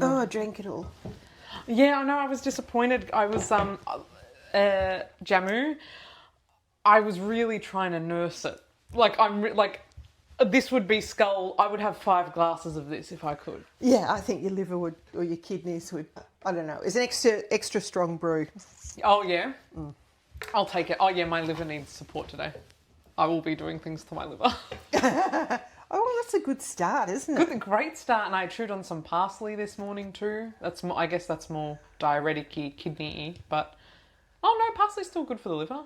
Oh, I drank it all. Yeah, I know. I was disappointed. I was Jamu. I was really trying to nurse it. This would be skull. I would have 5 glasses of this if I could. Yeah, I think your liver would, or your kidneys would. I don't know. It's an extra strong brew. Oh yeah, I'll take it. Oh yeah, my liver needs support today. I will be doing things to my liver. Oh, that's a good start, isn't it? Great start, and I chewed on some parsley this morning too. That's more, I guess that's more diuretic-y, kidney-y, but oh no, parsley's still good for the liver.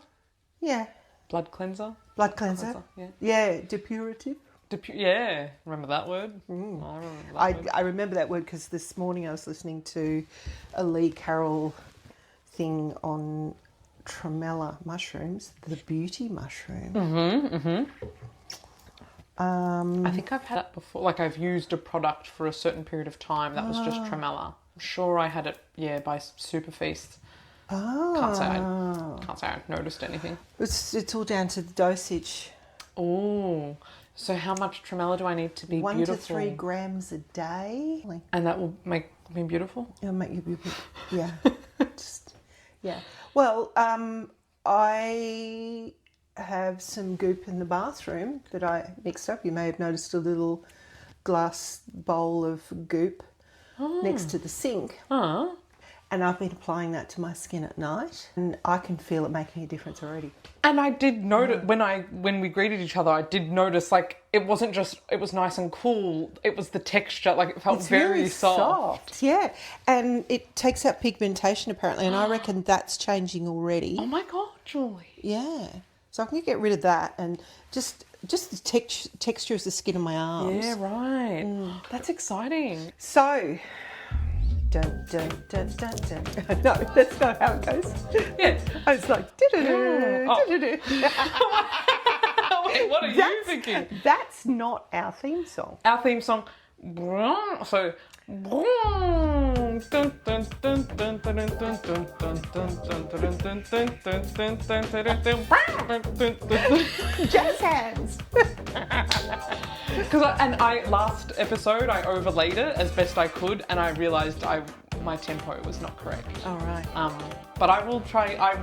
Yeah. Blood cleanser. Yeah. Yeah, depurative. Yeah, remember that word? I remember that word because this morning I was listening to a Lee Carroll thing on tremella mushrooms, the beauty mushroom. I think I've had it before. Like I've used a product for a certain period of time that was just tremella. I'm sure I had it, by Super Feast. Can't say I noticed anything. It's all down to the dosage. Oh, so how much tremella do I need to be 1 beautiful? to 3 grams a day. And that will make me beautiful? It'll make you beautiful. Yeah. Yeah. Well, I have some goop in the bathroom that I mixed up. You may have noticed a little glass bowl of goop next to the sink. Oh. And I've been applying that to my skin at night, and I can feel it making a difference already. And I did notice when we greeted each other, I did notice it wasn't just it was nice and cool. It was the texture, it felt It's very really soft. Yeah, and it takes out pigmentation apparently, and I reckon that's changing already. Oh my God, Julie! Yeah, so I can get rid of that and just the texture of the skin of my arms. Yeah, right. That's exciting. So. Dun, dun, dun, dun, dun. No, that's not how it goes. Yeah. I was like, Wait, what are you thinking? That's not our theme song. Our theme song. So. Jazz hands. Last episode I overlaid it as best I could, and I realised my tempo was not correct. All right. But I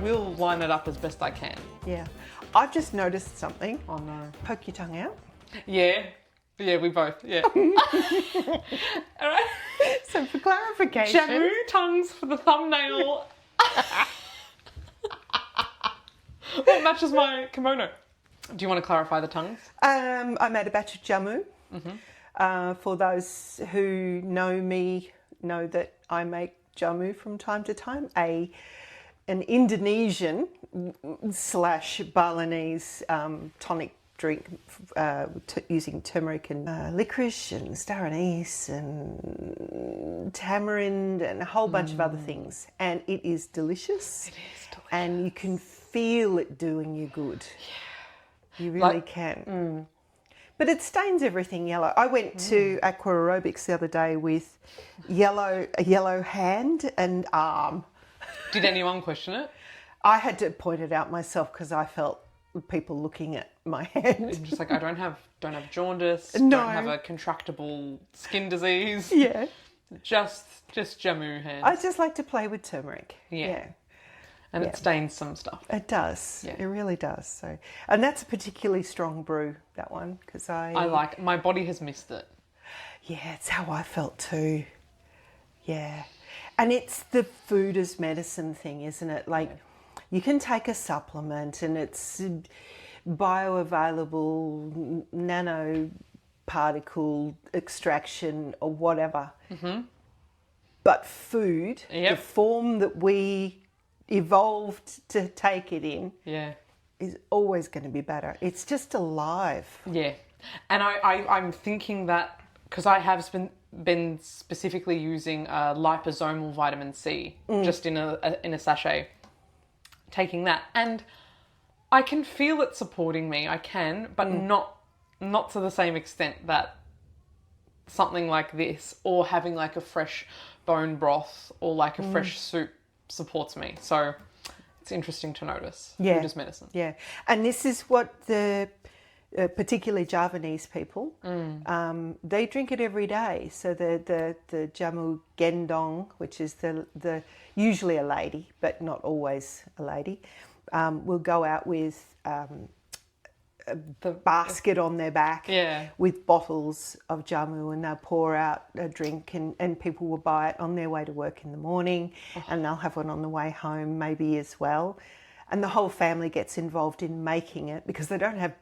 will line it up as best I can. Yeah. I've just noticed something. Oh no. Poke your tongue out. Yeah. Yeah, we both. Yeah. All right. So for clarification. Jamu tongues for the thumbnail. What matches my kimono? Do you want to clarify the tongues? I made a batch of jamu. For those who know me, know that I make jamu from time to time. An Indonesian / Balinese tonic drink using turmeric and licorice and star anise and tamarind and a whole bunch of other things. And it is delicious. It is delicious. And you can feel it doing you good. Yeah. You really can. But it stains everything yellow. I went to aqua aerobics the other day with a yellow hand and arm. Did anyone question it? I had to point it out myself because I felt people looking at my hand. I'm just like, I don't have jaundice, No. don't have a contractable skin disease. Yeah. Just Jamu hands. I just like to play with turmeric. Yeah. And it stains some stuff. It does. Yeah. It really does. So, and that's a particularly strong brew, that one, because I like my body has missed it. Yeah, it's how I felt too. Yeah. And it's the food as medicine thing, isn't it? Like, you can take a supplement and it's bioavailable nanoparticle extraction or whatever. But food, the form that we evolved to take it in, is always going to be better. It's just alive. Yeah. And I'm thinking that because I have been specifically using liposomal vitamin C just in a sachet, taking that, and I can feel it supporting me. I can, but not to the same extent that something like this or having like a fresh bone broth or like a fresh soup supports me. So it's interesting to notice. Food as medicine. Yeah. And this is what the particularly Javanese people, they drink it every day. So the Jamu gendong, which is the usually a lady, but not always a lady, will go out with the basket on their back with bottles of Jamu, and they'll pour out a drink, and people will buy it on their way to work in the morning, and they'll have one on the way home maybe as well. And the whole family gets involved in making it because they don't have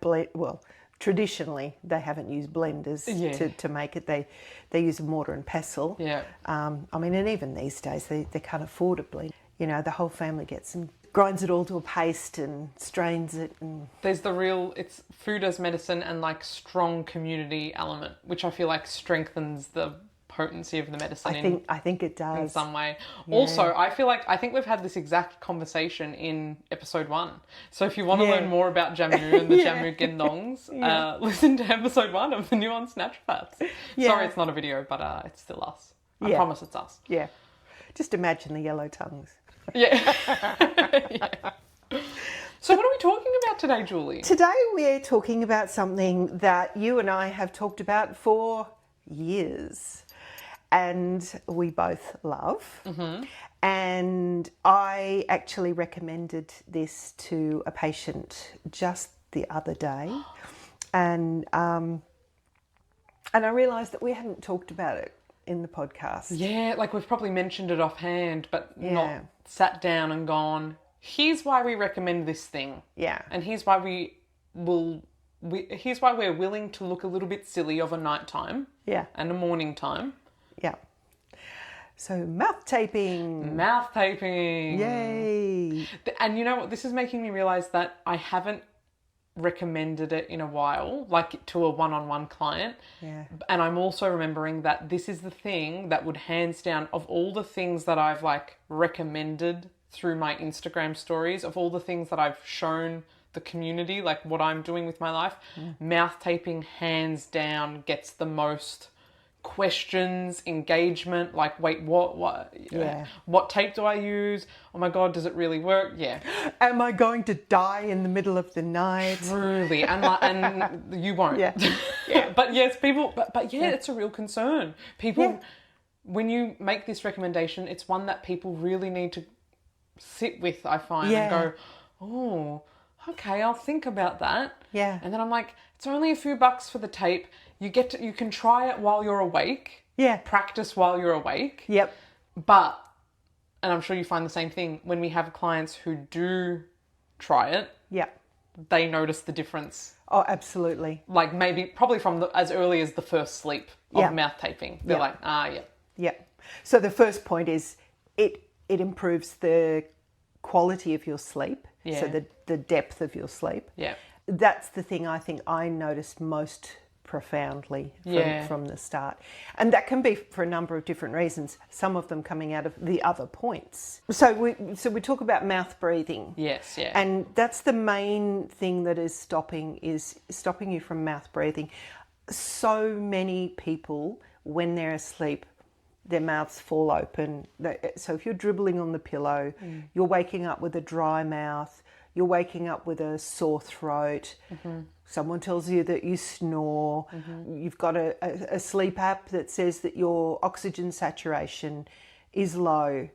traditionally they haven't used blenders to make it. They use a mortar and pestle. Yeah. I mean, and even these days they can't afford a blend. You know, the whole family gets and grinds it all to a paste and strains it. And there's it's food as medicine and like strong community element, which I feel like strengthens the potency of the medicine. I think it does in some way. Yeah. Also, I think we've had this exact conversation in episode 1. So if you want to learn more about Jamu and the Jamu gendongs, listen to episode 1 of the Nuanced Naturopaths. Sorry, it's not a video, but it's still us. I promise it's us. Yeah. Just imagine the yellow tongues. Yeah. So what are we talking about today, Julie? Today we're talking about something that you and I have talked about for years and we both love. Mm-hmm. And I actually recommended this to a patient just the other day. And I realised that we hadn't talked about it in the podcast. Yeah, like we've probably mentioned it offhand, but not sat down and gone, here's why we recommend this thing. Yeah. And here's why here's why we're willing to look a little bit silly of a nighttime. Yeah. And a morning time. Yeah. So mouth taping. Mouth taping. Yay. And you know what? This is making me realise that I haven't recommended it in a while, like to a one-on-one client. Yeah. And I'm also remembering that this is the thing that would hands down, of all the things that I've like recommended through my Instagram stories, of all the things that I've shown the community, like what I'm doing with my life, mouth taping hands down gets the most questions, engagement, like, wait, what tape do I use? Oh my God, does it really work? Yeah. Am I going to die in the middle of the night? Truly. And you won't. Yeah. Yeah. But yes, people, but yeah, it's a real concern. People, when you make this recommendation, it's one that people really need to sit with, I find, and go, oh, okay, I'll think about that. Yeah. And then I'm like, it's only a few bucks for the tape. You can try it while you're awake. Yeah. Practice while you're awake. Yep. But, and I'm sure you find the same thing, when we have clients who do try it, they notice the difference. Oh, absolutely. Like probably from as early as the first sleep of mouth taping. They're like, Yeah. So the first point is it improves the quality of your sleep. Yeah. So the depth of your sleep. Yeah. That's the thing I think I noticed most profoundly from the start. And that can be for a number of different reasons, some of them coming out of the other points. So we talk about mouth breathing. Yes, yeah. And that's the main thing that is stopping you from mouth breathing. So many people, when they're asleep, their mouths fall open. So if you're dribbling on the pillow, you're waking up with a dry mouth, you're waking up with a sore throat, someone tells you that you snore, you've got a sleep app that says that your oxygen saturation is low.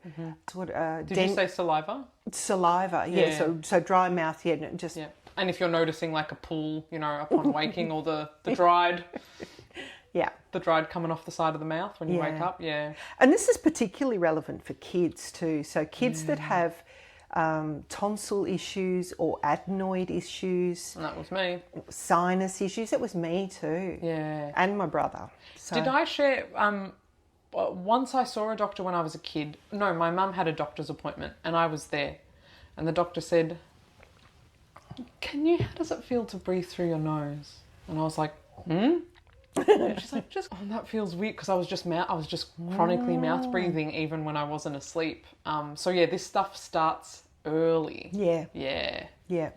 Did you say saliva? Saliva, So dry mouth, just... Yeah. And if you're noticing like a pool, upon waking, or the dried... Yeah. The dried coming off the side of the mouth when you wake up, And this is particularly relevant for kids too. So kids that have tonsil issues or adenoid issues. And that was me. Sinus issues. It was me too. Yeah. And my brother. So. Did I share... once I saw a doctor when I was a kid. No, my mum had a doctor's appointment and I was there. And the doctor said, how does it feel to breathe through your nose? And I was like, And she's like, that feels weird, because I was just chronically mouth breathing even when I wasn't asleep. This stuff starts early. Yeah. Yeah. Yeah.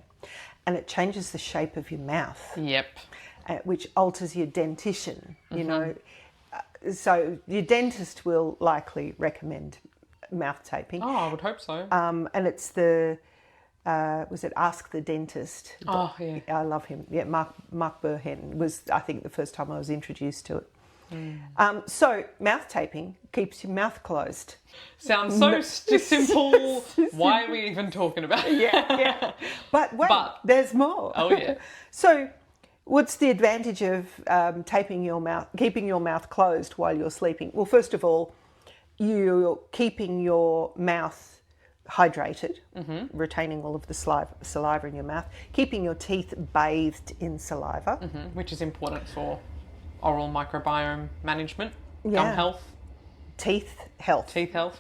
And it changes the shape of your mouth. Yep. Which alters your dentition, you know. So your dentist will likely recommend mouth taping. Oh, I would hope so. And it's the was it Ask the Dentist? Oh, yeah. I love him. Yeah, Mark Burhen was, I think, the first time I was introduced to it. So mouth taping keeps your mouth closed. Sounds so simple. Why are we even talking about it? Yeah. But wait, there's more. Oh, yeah. So what's the advantage of keeping your mouth closed while you're sleeping? Well, first of all, you're keeping your mouth hydrated, retaining all of the saliva in your mouth, keeping your teeth bathed in saliva. Which is important for oral microbiome management, gum health. Teeth health.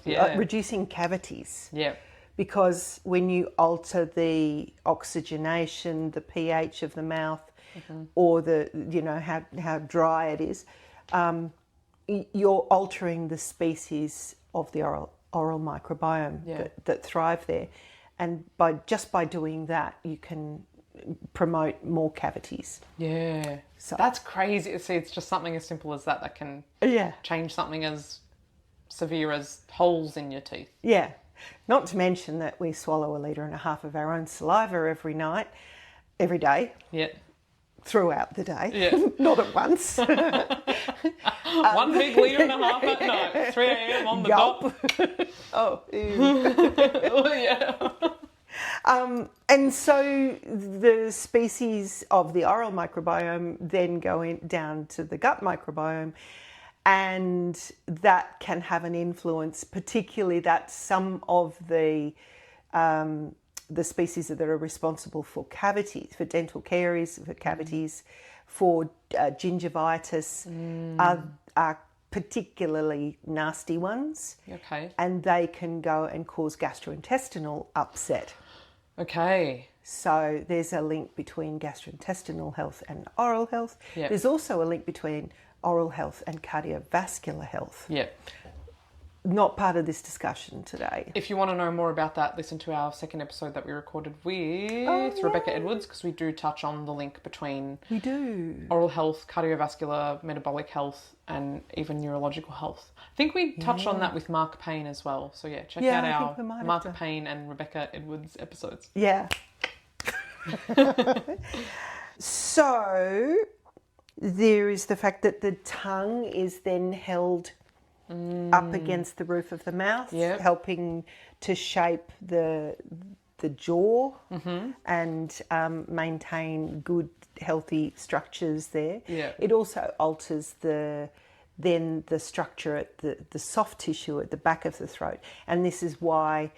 Yeah. Reducing cavities. Yeah. Because when you alter the oxygenation, the pH of the mouth, or how dry it is, you're altering the species of the oral microbiome that thrive there, and by doing that, you can promote more cavities. Yeah, so that's crazy to see. It's just something as simple as that can change something as severe as holes in your teeth. Yeah, not to mention that we swallow 1.5 litres of our own saliva every day. Yeah. Throughout the day, not at once. 1 big litre and a half at night, 3 a.m. on the dot. Oh, ew. Oh, yeah. And so the species of the oral microbiome then go down to the gut microbiome, and that can have an influence, particularly that some of the species that are responsible for cavities, for dental caries, for cavities, for gingivitis, are particularly nasty ones. Okay. And they can go and cause gastrointestinal upset. Okay. So there's a link between gastrointestinal health and oral health. Yep. There's also a link between oral health and cardiovascular health. Yeah. Not part of this discussion today. If you want to know more about that, listen to our second episode that we recorded with Rebecca Edwards, because we do touch on the link between oral health, cardiovascular, metabolic health, and even neurological health. I think we touched on that with Mark Payne as well. So check out our Mark Payne and Rebecca Edwards episodes. Yeah. So there is the fact that the tongue is then held up against the roof of the mouth, helping to shape the jaw and maintain good, healthy structures there. Yeah. It also alters the structure at the soft tissue at the back of the throat, and this is why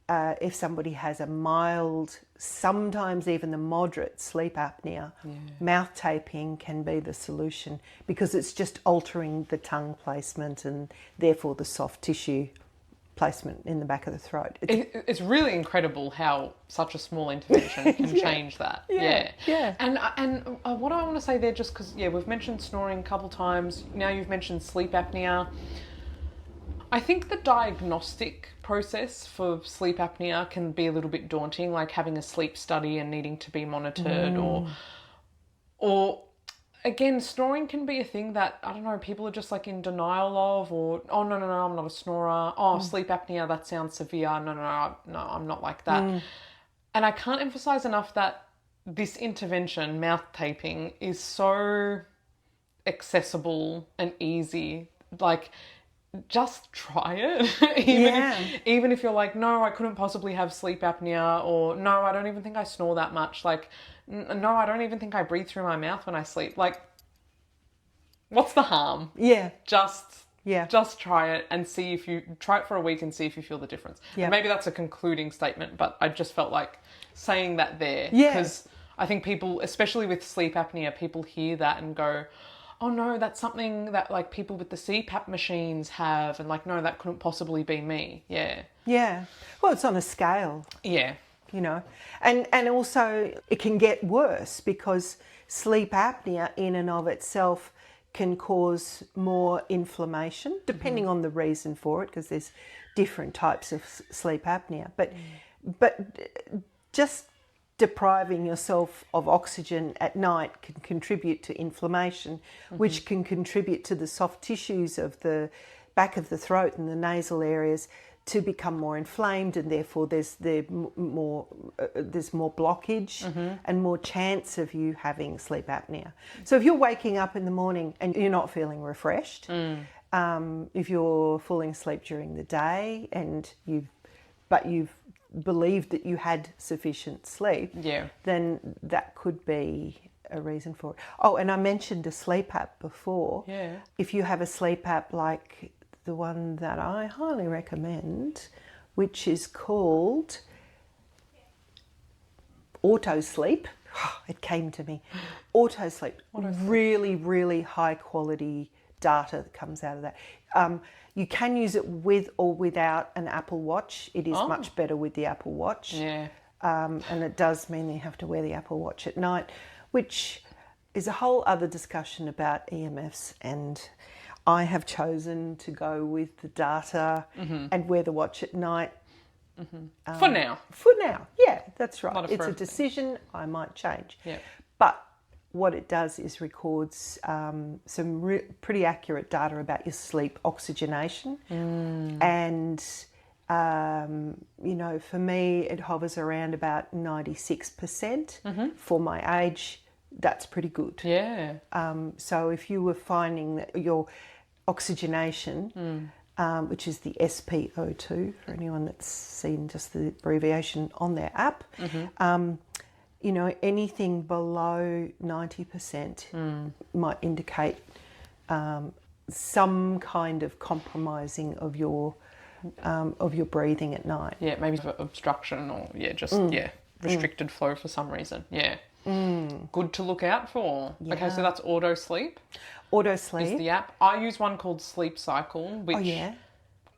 if somebody has a mild, sometimes even a moderate sleep apnea, mouth taping can be the solution, because it's just altering the tongue placement and therefore the soft tissue placement in the back of the throat. It's really incredible how such a small intervention can change that. Yeah. And what I want to say there, just because, we've mentioned snoring a couple times. Now you've mentioned sleep apnea. I think the diagnostic process for sleep apnea can be a little bit daunting, like having a sleep study and needing to be monitored, or again, snoring can be a thing that, I don't know, people are just like in denial of, or, oh, no, I'm not a snorer. Oh, sleep apnea, that sounds severe. No, I'm not like that. And I can't emphasize enough that this intervention, mouth taping, is so accessible and easy. Like, just try it. Even if you're like, no, I couldn't possibly have sleep apnea, or no, I don't even think I snore that much. Like, no, I don't even think I breathe through my mouth when I sleep. Like, what's the harm? Just try it and see if you try it for a week and see if you feel the difference. And maybe that's a concluding statement, but I just felt like saying that there, because I think people, especially with sleep apnea, people hear that and go, oh no, that's something that like people with the CPAP machines have, and like, no, that couldn't possibly be me. Yeah. Well, it's on a scale. Yeah. You know, and also it can get worse, because sleep apnea in and of itself can cause more inflammation, depending on the reason for it, because there's different types of sleep apnea. But just depriving yourself of oxygen at night can contribute to inflammation, which can contribute to the soft tissues of the back of the throat and the nasal areas to become more inflamed, and therefore there's more blockage and more chance of you having sleep apnea. So if you're waking up in the morning and you're not feeling refreshed, if you're falling asleep during the day and you've believed that you had sufficient sleep, then that could be a reason for it. Oh, and I mentioned a sleep app before. Yeah. If you have a sleep app like the one that I highly recommend, which is called Auto Sleep. It came to me. Auto Sleep. Really, really high quality data that comes out of that. You can use it with or without an Apple Watch. It is much better with the Apple Watch. Yeah. And it does mean that you have to wear the Apple Watch at night, which is a whole other discussion about EMFs, and I have chosen to go with the data and wear the watch at night. For now. For now, yeah, that's right. Not It's a decision I might change. Yeah. But what it does is records some pretty accurate data about your sleep oxygenation. And, for me, it hovers around about 96%. For my age, that's pretty good. Yeah. So if you were finding that your oxygenation, which is the SpO2 for anyone that's seen just the abbreviation on their app, anything below 90% might indicate some kind of compromising of your breathing at night. Yeah, maybe obstruction or restricted flow for some reason. Yeah. Good to look out for. Yeah. Okay, so that's Auto Sleep. Auto Sleep is the app. I use one called Sleep Cycle, which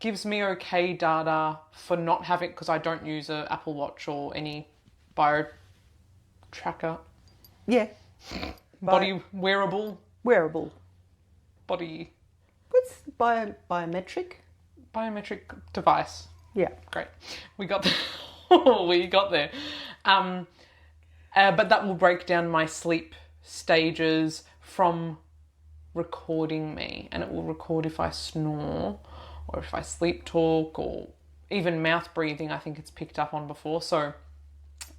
gives me okay data for not having, because I don't use an Apple Watch or any bio tracker. Yeah. Body wearable. Body. What's biometric? Biometric device. Yeah. Great. We got there. But that will break down my sleep stages from recording me, and it will record if I snore or if I sleep talk or even mouth breathing. I think it's picked up on before. So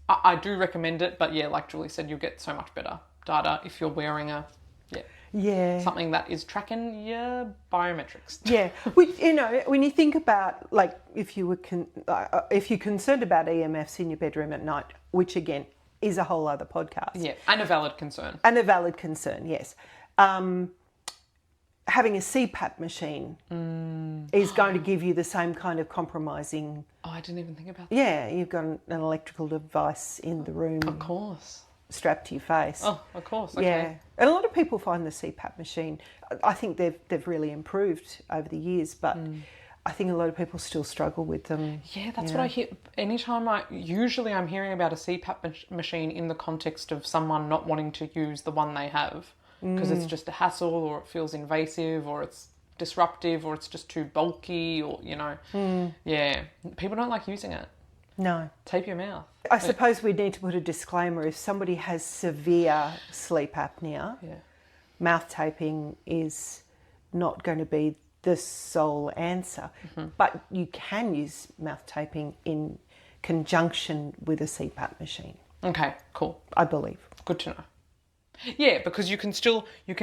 I do recommend it, but yeah, like Julie said, you'll get so much better data if you're wearing something that is tracking your biometrics. Yeah, when you think about, like, if you're concerned about EMFs in your bedroom at night, which again is a whole other podcast. Yeah, and a valid concern. Yes. Having a CPAP machine is going to give you the same kind of compromising. Oh, I didn't even think about that. Yeah, you've got an electrical device in the room. Of course. Strapped to your face. Oh, of course. Okay. Yeah, and a lot of people find the CPAP machine. I think they've really improved over the years, but I think a lot of people still struggle with them. Yeah, that's what I hear. Anytime I'm hearing about a CPAP machine in the context of someone not wanting to use the one they have because it's just a hassle, or it feels invasive, or it's disruptive, or it's just too bulky, or yeah, people don't like using it. No. Tape your mouth. I suppose we need to put a disclaimer. If somebody has severe sleep apnea, mouth taping is not going to be the sole answer. But you can use mouth taping in conjunction with a CPAP machine. Okay, cool. I believe. Good to know. Yeah, because you can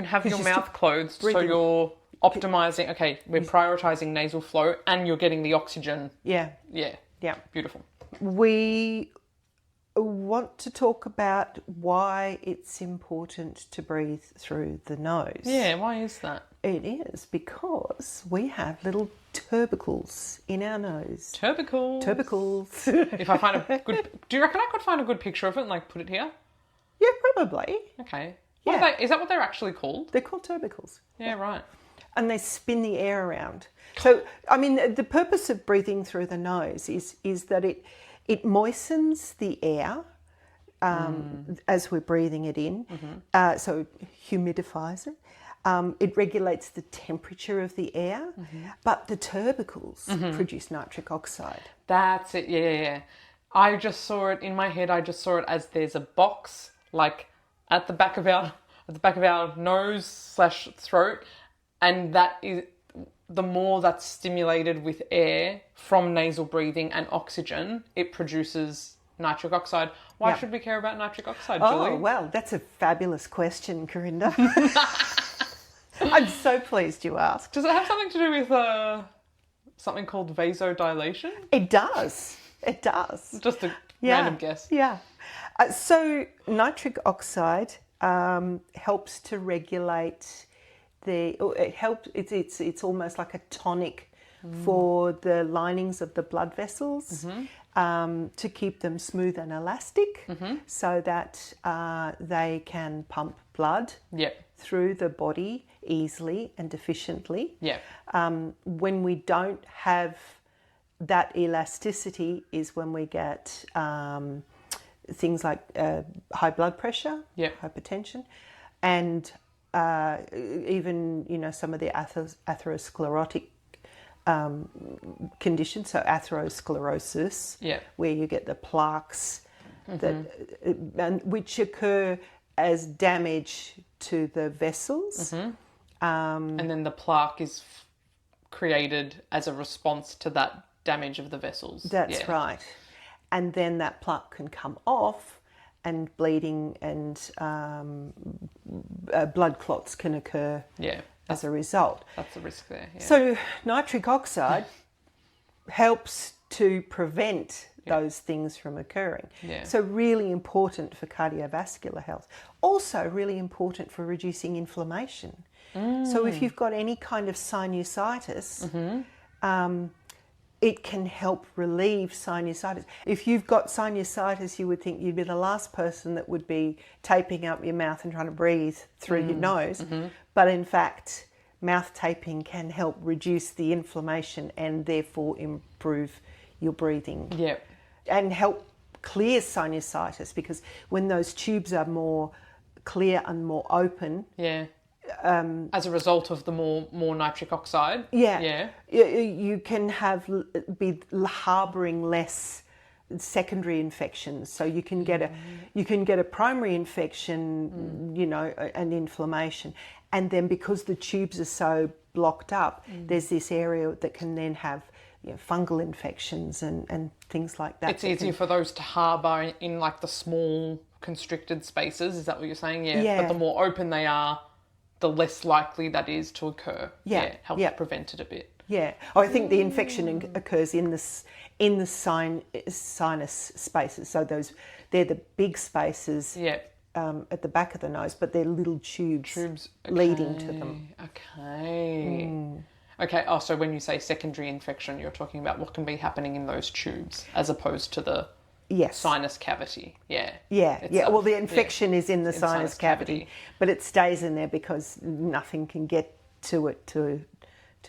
have your mouth closed, so you're optimizing. Okay, we're prioritizing nasal flow, and you're getting the oxygen. Yeah. Beautiful. We want to talk about why it's important to breathe through the nose. Yeah, why is that? It is because we have little tubercles in our nose. Tubercles. If I find a good, do you reckon I could find a good picture of it and like put it here? Yeah, probably. Okay. What are they, is that what they're actually called? They're called tubercles. Yeah, right. And they spin the air around. So, I mean, the purpose of breathing through the nose is that it moistens the air as we're breathing it in. So it humidifies it. It regulates the temperature of the air. But the tubercles produce nitric oxide. That's it. Yeah. I just saw it in my head. I just saw it as there's a box like at the back of our nose / throat, and that is the more that's stimulated with air from nasal breathing and oxygen, it produces nitric oxide. Why should we care about nitric oxide, Julie? Oh, well, that's a fabulous question, Corinda. I'm so pleased you asked. Does it have something to do with something called vasodilation? It does. It does. Just a random guess. Yeah. So nitric oxide helps to regulate it's almost like a tonic for the linings of the blood vessels to keep them smooth and elastic so that they can pump blood through the body easily and efficiently. When we don't have that elasticity is when we get things like high blood pressure, hypertension, and even some of the atherosclerotic conditions, so atherosclerosis, where you get the plaques which occur as damage to the vessels. And then the plaque is created as a response to that damage of the vessels. That's right. And then that plaque can come off and bleeding and blood clots can occur as a result. That's the risk there. So nitric oxide helps to prevent those things from occurring. So really important for cardiovascular health. Also really important for reducing inflammation. So if you've got any kind of sinusitis, it can help relieve sinusitis. If you've got sinusitis, you would think you'd be the last person that would be taping up your mouth and trying to breathe through your nose. But in fact, mouth taping can help reduce the inflammation and therefore improve your breathing. And help clear sinusitis, because when those tubes are more clear and more open, as a result of the more nitric oxide, you can be harboring less secondary infections. So you can get a primary infection, and inflammation, and then because the tubes are so blocked up, there's this area that can then have fungal infections and things like that. It's easier for those to harbour in like the small constricted spaces. Is that what you're saying? But the more open they are, the less likely that is to occur. Helps prevent it a bit. I think the infection occurs in the sinus spaces. So they're the big spaces at the back of the nose, but they're little tubes leading to them. Okay. Oh, so when you say secondary infection, you're talking about what can be happening in those tubes as opposed to the sinus cavity. Well, the infection is in the sinus cavity, but it stays in there because nothing can get to it to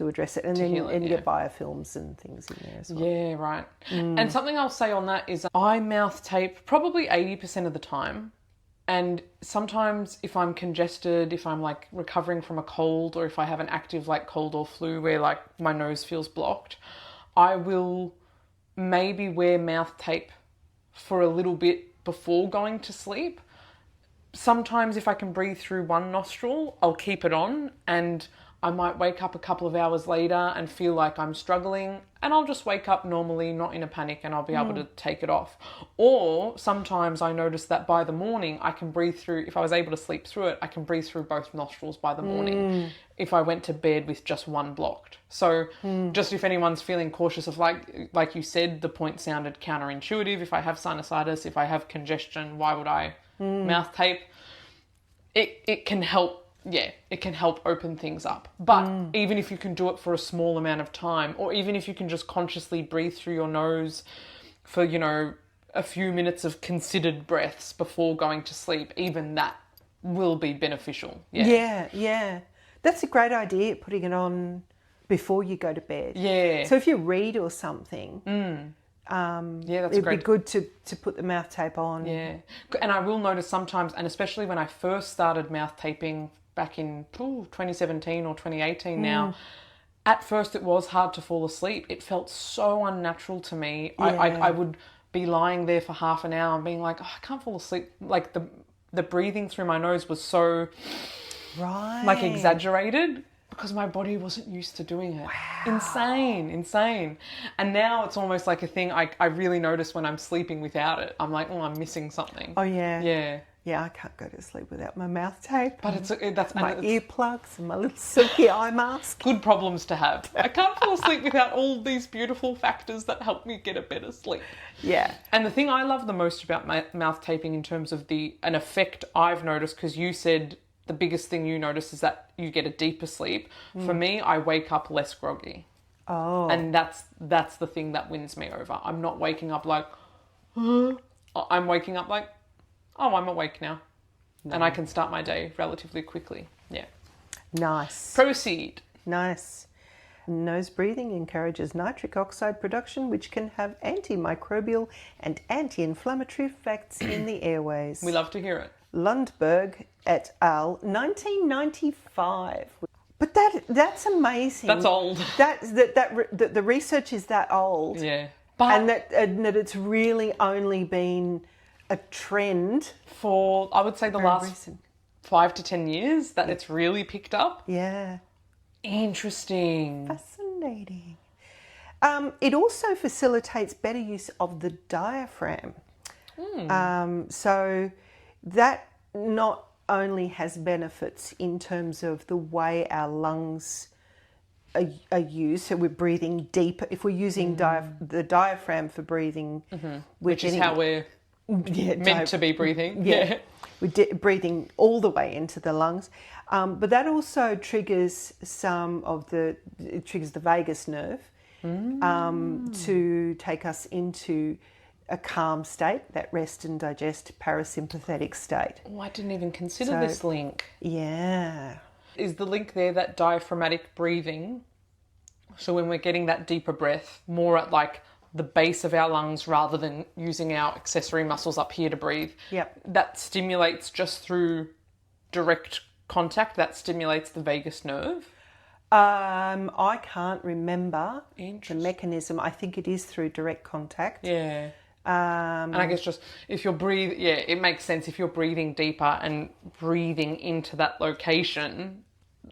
address it, and then you get biofilms and things in there as well. Right. And something I'll say on that is I mouth tape probably 80% of the time. And sometimes if I'm congested, if I'm like recovering from a cold, or if I have an active like cold or flu where like my nose feels blocked, I will maybe wear mouth tape for a little bit before going to sleep. Sometimes if I can breathe through one nostril, I'll keep it on, and I might wake up a couple of hours later and feel like I'm struggling, and I'll just wake up normally, not in a panic, and I'll be able to take it off. Or sometimes I notice that by the morning I can breathe through, if I was able to sleep through it, I can breathe through both nostrils by the morning if I went to bed with just one blocked. So just if anyone's feeling cautious of like you said, the point sounded counterintuitive. If I have sinusitis, if I have congestion, why would I mouth tape? It can help. It can help open things up. But even if you can do it for a small amount of time, or even if you can just consciously breathe through your nose for, a few minutes of considered breaths before going to sleep, even that will be beneficial. That's a great idea, putting it on before you go to bed. So if you read or something, it'd be good to put the mouth tape on. And I will notice sometimes, and especially when I first started mouth taping back in 2017 or 2018 now, at first it was hard to fall asleep. It felt so unnatural to me. I would be lying there for half an hour and being like, I can't fall asleep. Like the breathing through my nose was so like exaggerated, Because my body wasn't used to doing it. Wow. Insane. And now it's almost like a thing I really notice when I'm sleeping without it. I'm like, oh, I'm missing something. Oh, yeah. Yeah. Yeah, I can't go to sleep without my mouth tape. But that's my earplugs and my little silky eye mask. Good problems to have. I can't fall asleep without all these beautiful factors that help me get a better sleep. Yeah. And the thing I love the most about my mouth taping in terms of an effect I've noticed, because you said the biggest thing you notice is that you get a deeper sleep. For me, I wake up less groggy. Oh. And that's the thing that wins me over. I'm not waking up like, I'm waking up like, oh, I'm awake now. No. And I can start my day relatively quickly. Yeah. Nice. Proceed. Nice. Nose breathing encourages nitric oxide production, which can have antimicrobial and anti-inflammatory effects in the airways. We love to hear it. Lundberg et al., 1995. But that's amazing. That's old. The research is that old. Yeah. And that it's really only been a trend for, I would say, the last 5 to 10 years that it's really picked up. Yeah. Interesting. Fascinating. It also facilitates better use of the diaphragm. So that not only has benefits in terms of the way our lungs are used, so we're breathing deeper. If we're using the diaphragm for breathing, which is how we're meant to be breathing. Yeah. We're breathing all the way into the lungs. But that also triggers it triggers the vagus nerve to take us into a calm state, that rest and digest parasympathetic state. Oh, I didn't even consider this link. Yeah. Is the link there that diaphragmatic breathing, so when we're getting that deeper breath, more at like the base of our lungs rather than using our accessory muscles up here to breathe, that stimulates just through direct contact, that stimulates the vagus nerve? I can't remember the mechanism. I think it is through direct contact. Yeah. And I guess just if you're breathing, it makes sense. If you're breathing deeper and breathing into that location,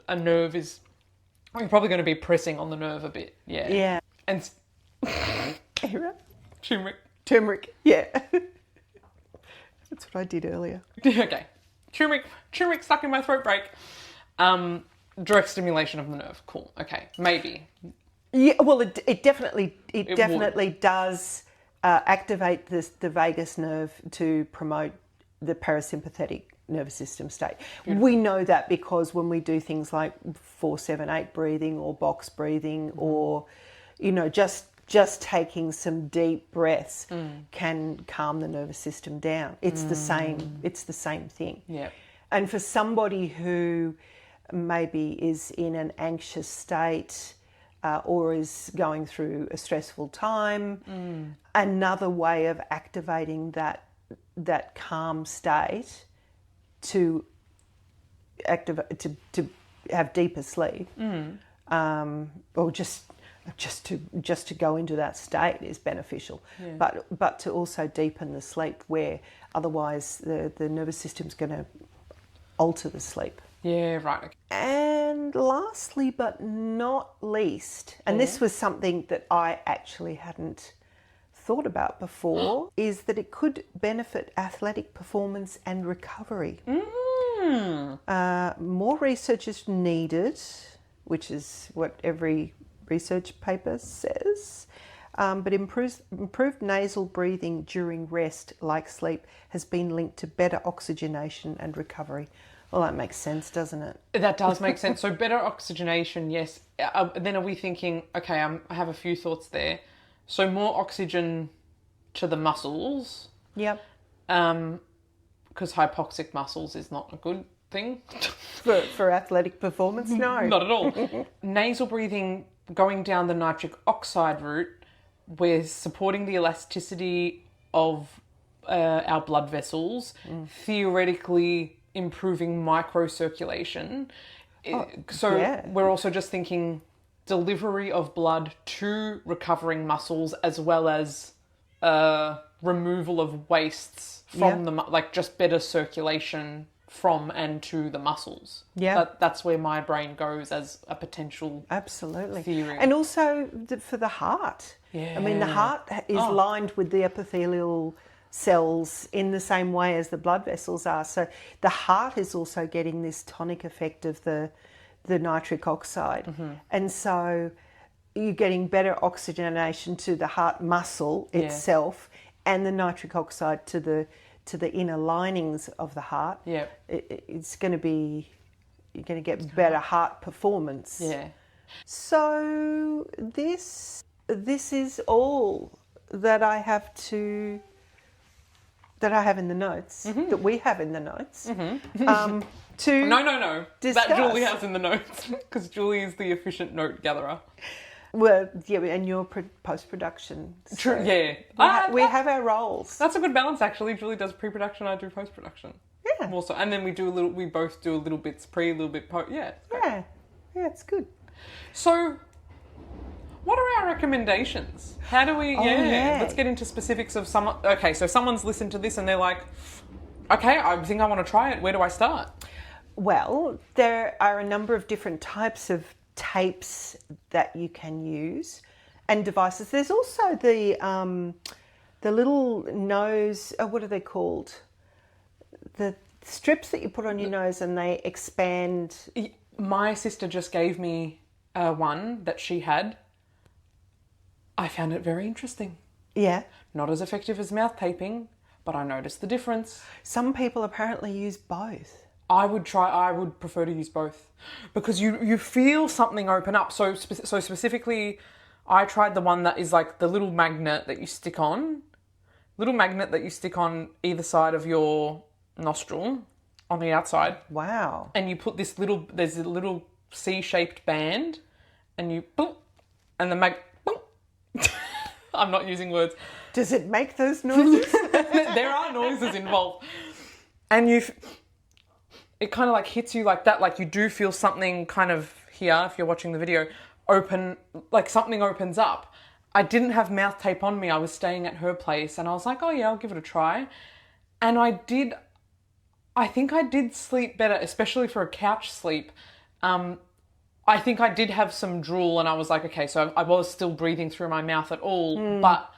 a nerve is, you're probably going to be pressing on the nerve a bit. Yeah. Yeah. And Turmeric. Yeah. That's what I did earlier. Okay. Turmeric stuck in my throat break. Direct stimulation of the nerve. Cool. Okay. Maybe. Yeah. Well, it definitely does activate the vagus nerve to promote the parasympathetic nervous system state. Beautiful. We know that because when we do things like 4-7-8 breathing or box breathing, or just taking some deep breaths can calm the nervous system down. It's the same thing. Yeah. And for somebody who maybe is in an anxious state or is going through a stressful time, another way of activating that calm state to have deeper sleep, or just to go into that state is beneficial. Yeah. But to also deepen the sleep, where otherwise the nervous system's going to alter the sleep. Yeah, right. And lastly, but not least, and this was something that I actually hadn't thought about before, is that it could benefit athletic performance and recovery. More research is needed, which is what every research paper says. But improved nasal breathing during rest, like sleep, has been linked to better oxygenation and recovery. Well, that makes sense, doesn't it? That does make sense. So better oxygenation, yes. Then are we thinking, okay, I have a few thoughts there. So more oxygen to the muscles. Yep. Because hypoxic muscles is not a good thing. For athletic performance, no. Not at all. Nasal breathing, going down the nitric oxide route, we're supporting the elasticity of our blood vessels, theoretically improving microcirculation. We're also just thinking delivery of blood to recovering muscles, as well as removal of wastes from just better circulation from and to the muscles. Yeah. That's where my brain goes as a potential Absolutely. theory. And also for the heart. Yeah. I mean, the heart is lined with the epithelial cells in the same way as the blood vessels are. So the heart is also getting this tonic effect of the nitric oxide. And so you're getting better oxygenation to the heart muscle itself and the nitric oxide to the inner linings of the heart. Yeah. It's going to be, you're going to get better heart performance. Yeah. So this is all that I have in the notes, that we have in the notes. To No. discuss. That Julie has in the notes, because Julie is the efficient note gatherer. Well, yeah, and your post-production. True, yeah. We have our roles. That's a good balance, actually. Julie does pre-production, I do post-production. Yeah. Also, and then we both do a little bits pre, a little bit post. Yeah. Yeah, it's good. So, what are our recommendations? How do we? Let's get into specifics of someone. Okay, so someone's listened to this and they're like, "Okay, I think I want to try it. Where do I start?" Well, there are a number of different types of tapes that you can use and devices. There's also the little nose. What are they called? The strips that you put on your nose and they expand. My sister just gave me one that she had. I found it very interesting. Yeah. Not as effective as mouth taping, but I noticed the difference. Some people apparently use both. I would prefer to use both, because you feel something open up. So specifically, I tried the one that is like the little magnet that you stick on either side of your nostril on the outside. Wow. And you put there's a little C-shaped band, and you boop, and the I'm not using words. Does it make those noises? There are noises involved. And it kind of like hits you like that. Like you do feel something kind of here, if you're watching the video, open, like something opens up. I didn't have mouth tape on me. I was staying at her place and I was like, oh yeah, I'll give it a try. And I think I did sleep better, especially for a couch sleep. I think I did have some drool and I was like, okay, so I was still breathing through my mouth at all, but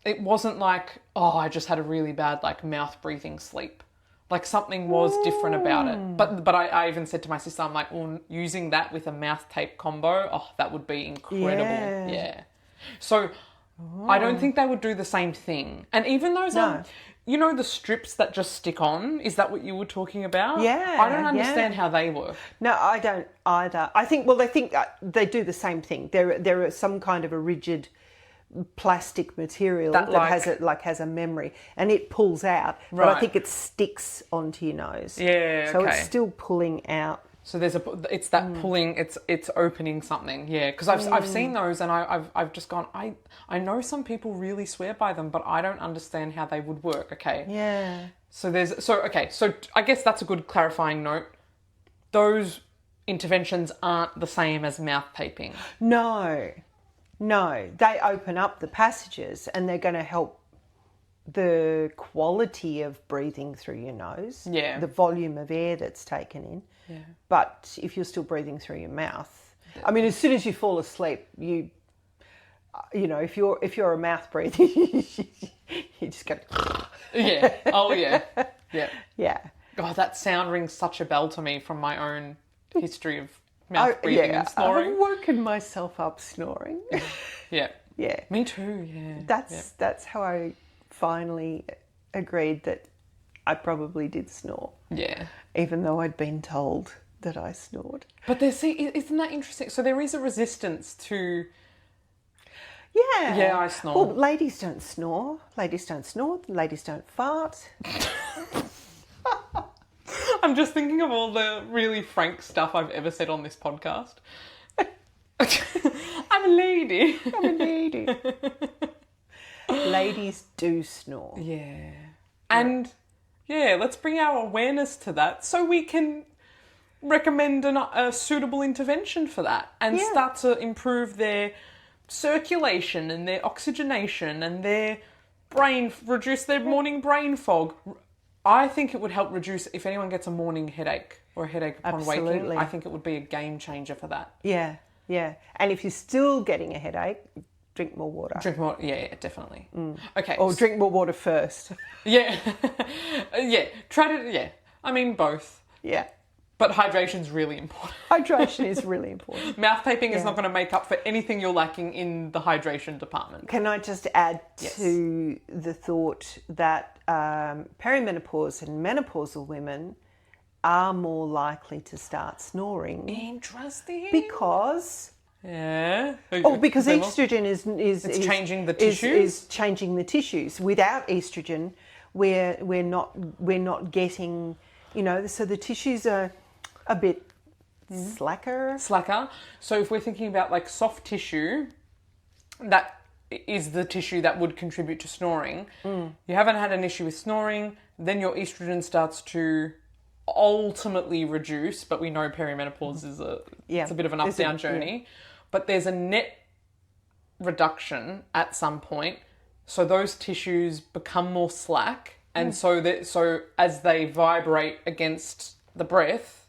it wasn't like, oh, I just had a really bad like mouth breathing sleep. Like something was different about it. But I even said to my sister, I'm like, well, using that with a mouth tape combo, oh, that would be incredible. Yeah. So I don't think they would do the same thing. And even those, you know, the strips that just stick on, is that what you were talking about? Yeah. I don't understand how they work. No, I don't either. I think, well, they think they do the same thing. There are some kind of a rigid plastic material that has a memory and it pulls out, but I think it sticks onto your nose. Yeah, so it's still pulling out. So it's that pulling, it's opening something. Yeah, because I've seen those and I've just gone, I know some people really swear by them, but I don't understand how they would work. Okay. Yeah. So so I guess that's a good clarifying note. Those interventions aren't the same as mouth taping. No, they open up the passages and they're going to help the quality of breathing through your nose, the volume of air that's taken in. Yeah. But if you're still breathing through your mouth, I mean, as soon as you fall asleep, you know, if you're a mouth breather, you just go. Yeah. Oh yeah. Yeah. Yeah. God, that sound rings such a bell to me from my own history of mouth breathing and snoring. I've woken myself up snoring. Yeah. Yeah. Me too, yeah. That's how I finally agreed that I probably did snore. Yeah. Even though I'd been told that I snored. But isn't that interesting? So there is a resistance to... Yeah. Yeah, I snore. Well, ladies don't snore. Ladies don't snore. Ladies don't fart. I'm just thinking of all the really frank stuff I've ever said on this podcast. I'm a lady. I'm a lady. Ladies do snore. Yeah. And, let's bring our awareness to that so we can recommend a suitable intervention for that and start to improve their circulation and their oxygenation and their reduce their morning brain fog. I think it would help reduce if anyone gets a morning headache or a headache upon waking. Absolutely. I think it would be a game changer for that. Yeah, yeah. And if you're still getting a headache, drink more water. Drink more, yeah, definitely. Okay. Or drink more water first. Yeah. Yeah. Try to, yeah. I mean, both. Yeah. But hydration's really important. Hydration is really important. Mouth taping is not going to make up for anything you're lacking in the hydration department. Can I just add to the thought that perimenopause and menopausal women are more likely to start snoring Interesting. because Yeah. because estrogen is changing the tissues? Is changing the tissues. Without estrogen, we're not getting, so the tissues are a bit slacker. So if we're thinking about like soft tissue, that is the tissue that would contribute to snoring. You haven't had an issue with snoring, then your estrogen starts to ultimately reduce, but we know perimenopause is it's a bit of an up down journey. Yeah. But there's a net reduction at some point, so those tissues become more slack, and so as they vibrate against the breath,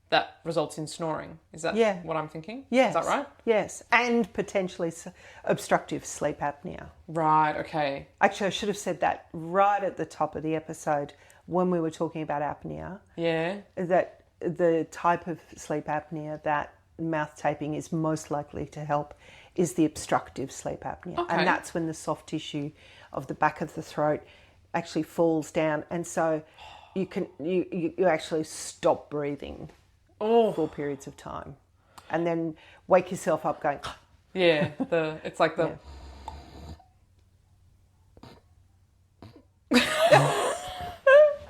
that results in snoring. Is that what I'm thinking? Yes. Is that right? Yes, and potentially obstructive sleep apnea. Right. Okay. Actually, I should have said that right at the top of the episode when we were talking about apnea. Yeah. That the type of sleep apnea that mouth taping is most likely to help is the obstructive sleep apnea. Okay. And that's when the soft tissue of the back of the throat actually falls down, and so you actually stop breathing for periods of time, and then wake yourself up going it's like the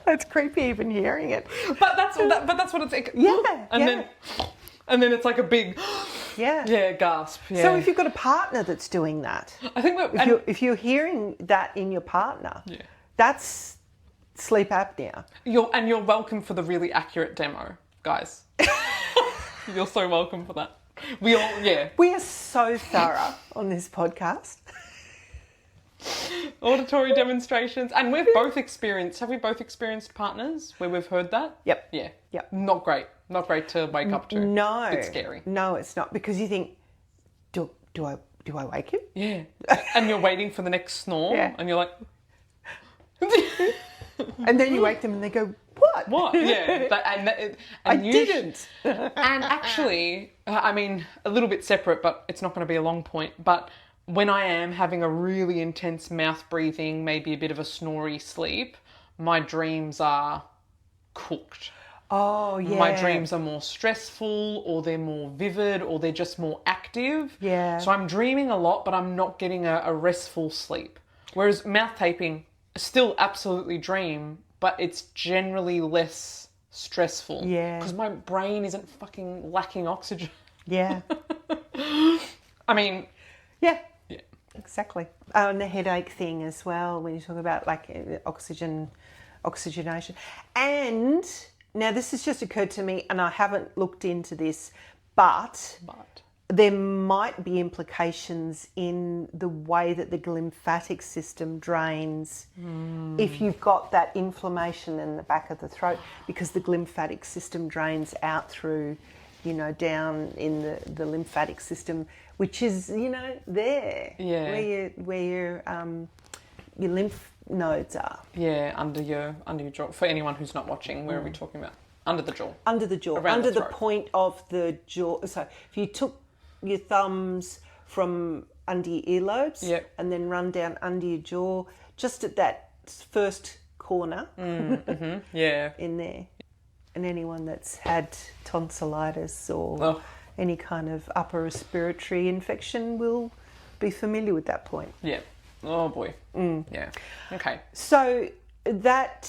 it's creepy even hearing it, but that's what it's like. And then it's like a big gasp. So if you've got a partner that's doing that, I think if you're hearing that in your partner, that's sleep apnea. You're welcome for the really accurate demo, guys. You're so welcome for that. We are so thorough on this podcast. Auditory demonstrations, and we've both experienced. Have we both experienced partners where we've heard that? Yep. Yeah. Yep. Not great to wake up to. No, it's scary. No, it's not, because you think, do I wake him? Yeah. And you're waiting for the next snore, and you're like, and then you wake them and they go, what? Yeah. I didn't. And actually, I mean, a little bit separate, but it's not going to be a long point. But when I am having a really intense mouth breathing, maybe a bit of a snory sleep, my dreams are cooked. Oh, yeah. My dreams are more stressful, or they're more vivid, or they're just more active. Yeah. So I'm dreaming a lot, but I'm not getting a restful sleep. Whereas mouth taping, still absolutely dream, but it's generally less stressful. Yeah. Because my brain isn't fucking lacking oxygen. Yeah. I mean... Yeah. Exactly. And the headache thing as well, when you talk about like oxygenation. And now this has just occurred to me, and I haven't looked into this, but there might be implications in the way that the glymphatic system drains if you've got that inflammation in the back of the throat, because the glymphatic system drains out through, down in the lymphatic system, which is, there where your lymph nodes are. Yeah, under your jaw. For anyone who's not watching, where are we talking about? Under the jaw. Under the jaw. Around under the the point of the jaw. So if you took your thumbs from under your earlobes and then run down under your jaw, just at that first corner in there. And anyone that's had tonsillitis or any kind of upper respiratory infection will be familiar with that point. Yeah. Oh boy. Yeah. Okay. So if that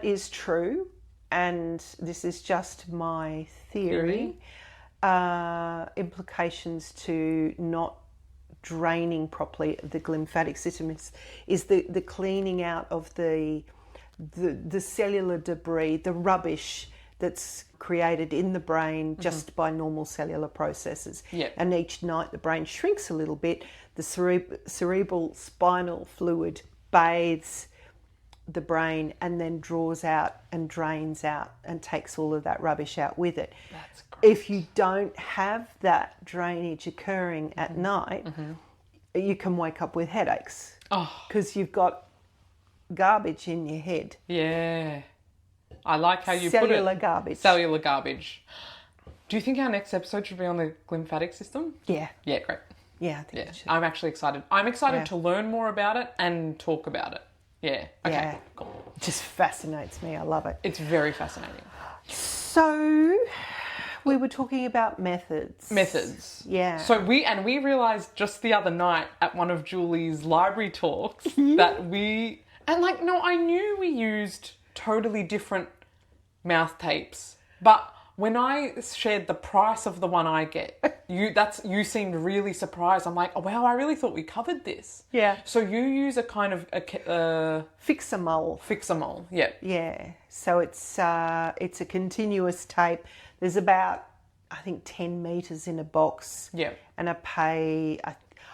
is true, and this is just my theory, implications to not draining properly the glymphatic system is the cleaning out of the cellular debris, the rubbish that's created in the brain just by normal cellular processes. Yeah. And each night the brain shrinks a little bit, the cerebral spinal fluid bathes the brain and then draws out and drains out and takes all of that rubbish out with it. That's great. If you don't have that drainage occurring at night, you can wake up with headaches because you've got garbage in your head. Yeah. I like how you put it. Cellular garbage. Cellular garbage. Do you think our next episode should be on the glymphatic system? Yeah. Yeah, great. Yeah, I think it should. I'm actually excited. I'm excited to learn more about it and talk about it. Yeah. Okay. Yeah. Cool. It just fascinates me. I love it. It's very fascinating. So we were talking about methods. Methods. Yeah. So we realised just the other night at one of Julie's library talks that I knew we used totally different mouth tapes, but when I shared the price of the one I get, you seemed really surprised. I'm like, oh wow, I really thought we covered this. Yeah. So you use a kind of Fix-a-mole. Fix-a-mole. Yeah. Yeah. So it's a continuous tape. There's about, I think, 10 meters in a box. Yeah. And I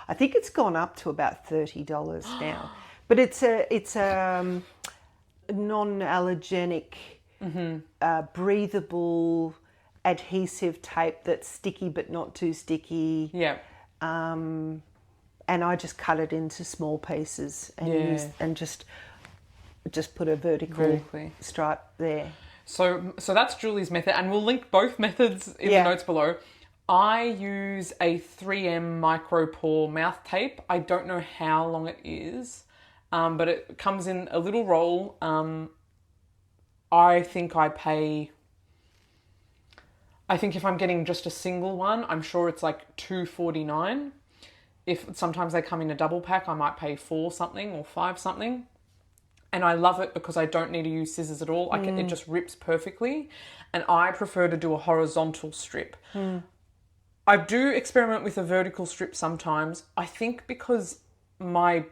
I think it's gone up to about $30 now. But it's a non-allergenic, breathable, adhesive tape that's sticky but not too sticky. Yeah. And I just cut it into small pieces and just put a vertical stripe there. So that's Julie's method, and we'll link both methods in the notes below. I use a 3M micropore mouth tape. I don't know how long it is, but it comes in a little roll. I think if I'm getting just a single one, I'm sure it's like $2.49. If sometimes they come in a double pack, I might pay $4 something or $5 something. And I love it because I don't need to use scissors at all. It just rips perfectly. And I prefer to do a horizontal strip. I do experiment with a vertical strip sometimes. I think because my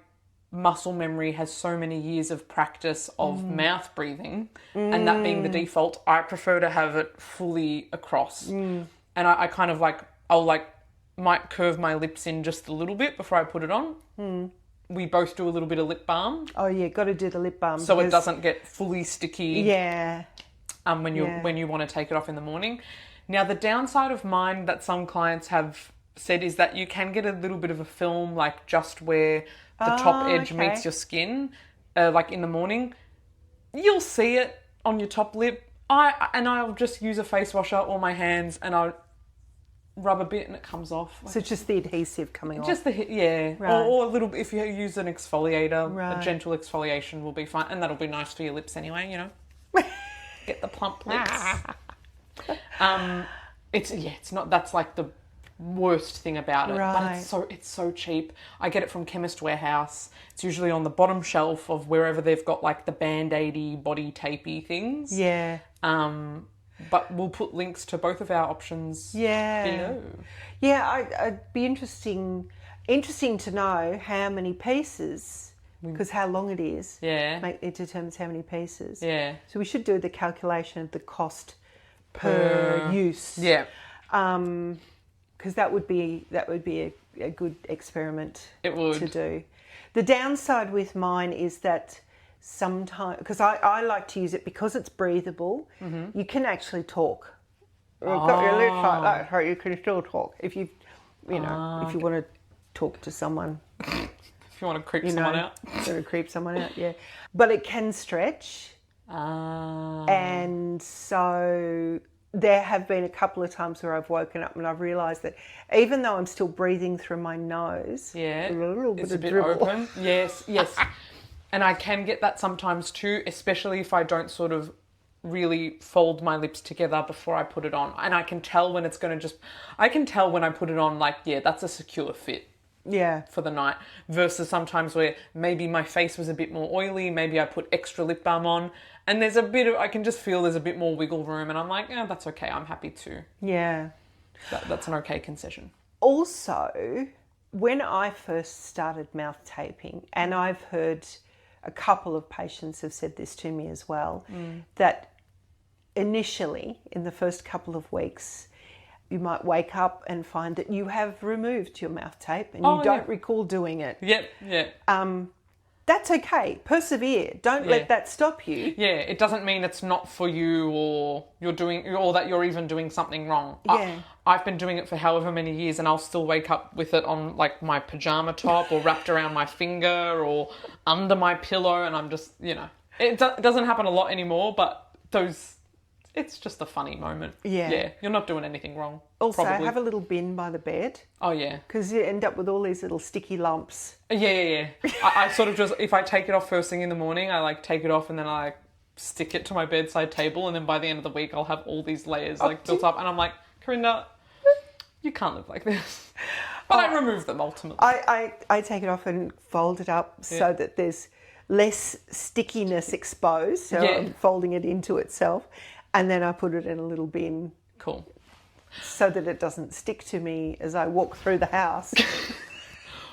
muscle memory has so many years of practice of mouth breathing and that being the default, I prefer to have it fully across. And I kind of might curve my lips in just a little bit before I put it on. We both do a little bit of lip balm. Oh yeah, got to do the lip balm. So it doesn't get fully sticky. Yeah. When you want to take it off in the morning. Now the downside of mine that some clients have said is that you can get a little bit of a film like just where the top edge meets your skin, like in the morning. You'll see it on your top lip. I'll just use a face washer or my hands and I'll rub a bit and it comes off. So it's just the adhesive coming off. Just right. Or a little bit, if you use an exfoliator, a gentle exfoliation will be fine. And that'll be nice for your lips anyway, you know. Get the plump lips. It's not, that's like the worst thing about it. Right. But it's so cheap. I get it from Chemist Warehouse. It's usually on the bottom shelf of wherever they've got like the Band-Aidy body tapey things. Yeah. But we'll put links to both of our options below. Yeah, I'd be interesting to know how many pieces, because how long it is. Yeah. It determines how many pieces. Yeah. So we should do the calculation of the cost per use. Yeah. Because that would be a good experiment to do. The downside with mine is that sometimes, because I like to use it because it's breathable, you can actually talk. You've got your lips like that, so you can still talk if you want to talk to someone. If you want to creep someone out. Sort of creep someone out, yeah. But it can stretch. And so there have been a couple of times where I've woken up and I've realised that even though I'm still breathing through my nose, a little bit of dribble. Open. Yes. And I can get that sometimes too, especially if I don't sort of really fold my lips together before I put it on. And I can tell when it's going to I can tell when I put it on, like, that's a secure fit. Yeah. For the night, versus sometimes where maybe my face was a bit more oily, maybe I put extra lip balm on, and there's I can just feel there's a bit more wiggle room, and I'm like, that's okay, I'm happy to. Yeah. That's an okay concession. Also, when I first started mouth taping, and I've heard a couple of patients have said this to me as well, that initially, in the first couple of weeks, you might wake up and find that you have removed your mouth tape and you don't recall doing it. Yep. That's okay. Persevere. Don't let that stop you. Yeah, it doesn't mean it's not for you or that you're even doing something wrong. Yeah. I've been doing it for however many years and I'll still wake up with it on like my pajama top or wrapped around my finger or under my pillow, and I'm just, it doesn't happen a lot anymore, but it's just a funny moment. Yeah. Yeah, you're not doing anything wrong. Also, probably. have a little bin by the bed. Oh, yeah. Because you end up with all these little sticky lumps. Yeah. I sort of just, if I take it off first thing in the morning, I like take it off and then I stick it to my bedside table, and then by the end of the week I'll have all these layers built up, and I'm like, Corinda, you can't live like this. But I remove them ultimately. I take it off and fold it up so that there's less stickiness exposed. So I'm folding it into itself. And then I put it in a little bin. Cool. So that it doesn't stick to me as I walk through the house.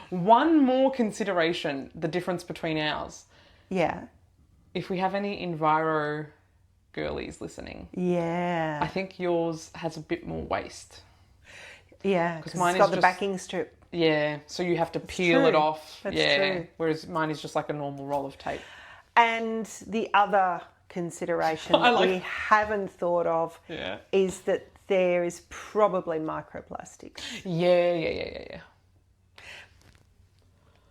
One more consideration, the difference between ours. Yeah. If we have any enviro girlies listening. Yeah. I think yours has a bit more waste. Yeah, because it's got the backing strip. Yeah, so you have to peel it off. That's true. Whereas mine is just like a normal roll of tape. And the other consideration that we haven't thought of is that there is probably microplastics. Yeah.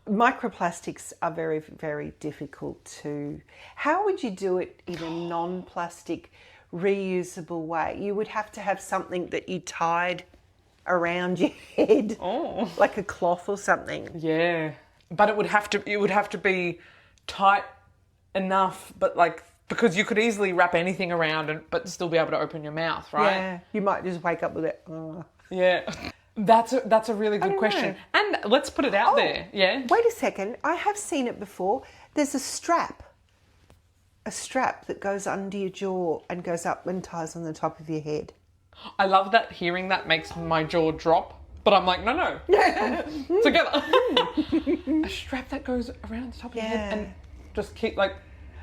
Microplastics are very, very difficult to... How would you do it in a non-plastic, reusable way? You would have to have something that you tied around your head, like a cloth or something. Yeah, but it would have to be tight enough, but like, because you could easily wrap anything around but still be able to open your mouth, right? Yeah, you might just wake up with it. Yeah, that's a really good question, and let's put it out there. Yeah. Wait a second, I have seen it before. There's a strap that goes under your jaw and goes up and ties on the top of your head. I love that. Hearing that makes my jaw drop, but I'm like, no, together. A strap that goes around the top of your head and just keep like...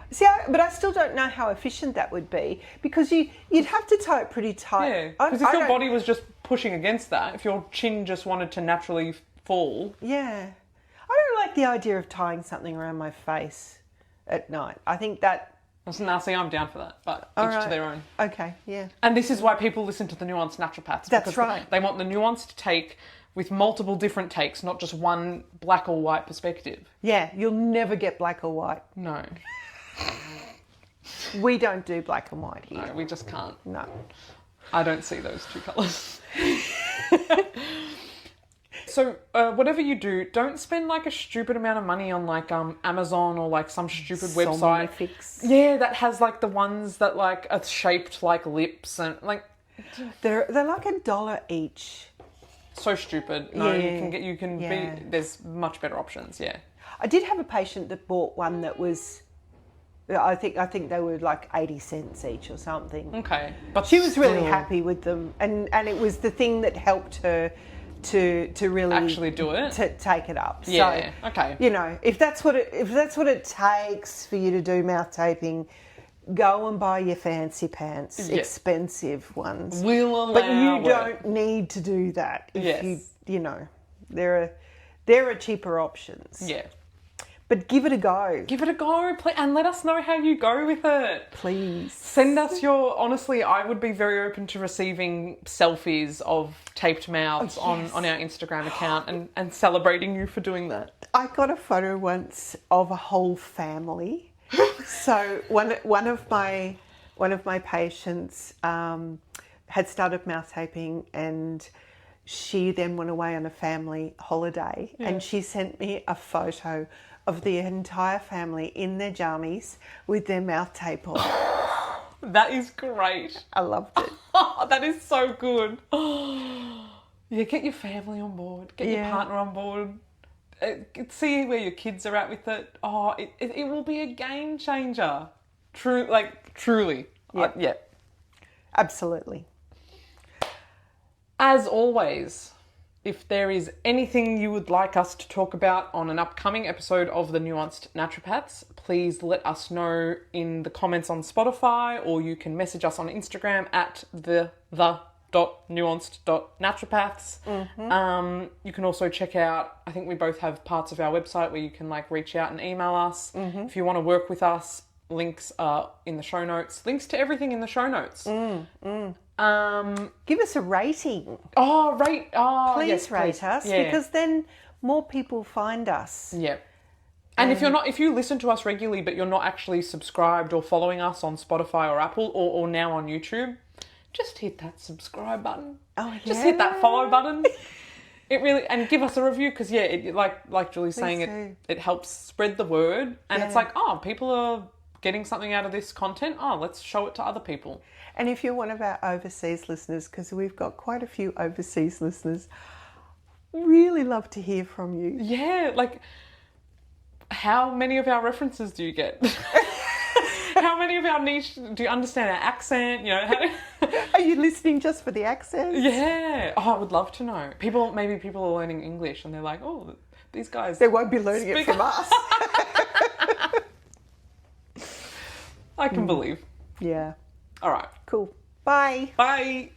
See, but I still don't know how efficient that would be, because you'd have to tie it pretty tight. Yeah, because if your body was just pushing against that, if your chin just wanted to naturally fall... Yeah. I don't like the idea of tying something around my face at night. I think that... Now, see, I'm down for that, but each to their own. Okay, yeah. And this is why people listen to the Nuanced Naturopaths. That's right. They want the nuanced take with multiple different takes, not just one black or white perspective. Yeah, you'll never get black or white. No. We don't do black and white here. No, we just can't. No. I don't see those two colours. So whatever you do, don't spend like a stupid amount of money on like Amazon or like some stupid website. Somnifix. Yeah, that has like the ones that like are shaped like lips and like... They're like $1 each. So stupid. No, you can be... There's much better options, yeah. I did have a patient that bought one that was... I think they were like 80 cents each or something. Okay. But she was really happy with them, and it was the thing that helped her to really actually do it, to take it up. Yeah. So, okay. You know, if that's what it takes for you to do mouth taping, go and buy your fancy pants, expensive ones. We'll allow but you don't need to do that. If you know, there are cheaper options. Yeah. But give it a go. Give it a go, and let us know how you go with it. Please. Send us your... Honestly, I would be very open to receiving selfies of taped mouths on our Instagram account and celebrating you for doing that. I got a photo once of a whole family. So one of my patients had started mouth taping, and she then went away on a family holiday, and she sent me a photo of the entire family in their jammies with their mouth tape on. That is great. I loved it. That is so good. Yeah, get your family on board. Get your partner on board. See where your kids are at with it. Oh, it will be a game changer. Truly. Yeah. Absolutely. As always, if there is anything you would like us to talk about on an upcoming episode of the Nuanced Naturopaths, please let us know in the comments on Spotify, or you can message us on Instagram at the www.nuanced.naturopaths. You can also check out, I think we both have parts of our website where you can like reach out and email us. If you want to work with us, links are in the show notes. Links to everything in the show notes. Give us a rating. Please Rate us, because then more people find us. Yeah. And if you listen to us regularly but you're not actually subscribed or following us on Spotify or Apple or now on YouTube, just hit that subscribe button. Just hit that follow button. It really, and give us a review, because it, like Julie's saying, it helps spread the word, and it's like, people are getting something out of this content. Let's show it to other people. And if you're one of our overseas listeners, because we've got quite a few overseas listeners, really love to hear from you. Yeah, like, how many of our references do you get? How many of our niche do you understand our accent? Are you listening just for the accent? Yeah. I would love to know. Maybe people are learning English and they're like, these guys. They won't be learning it from us. I can believe. Yeah. All right. Cool. Bye. Bye.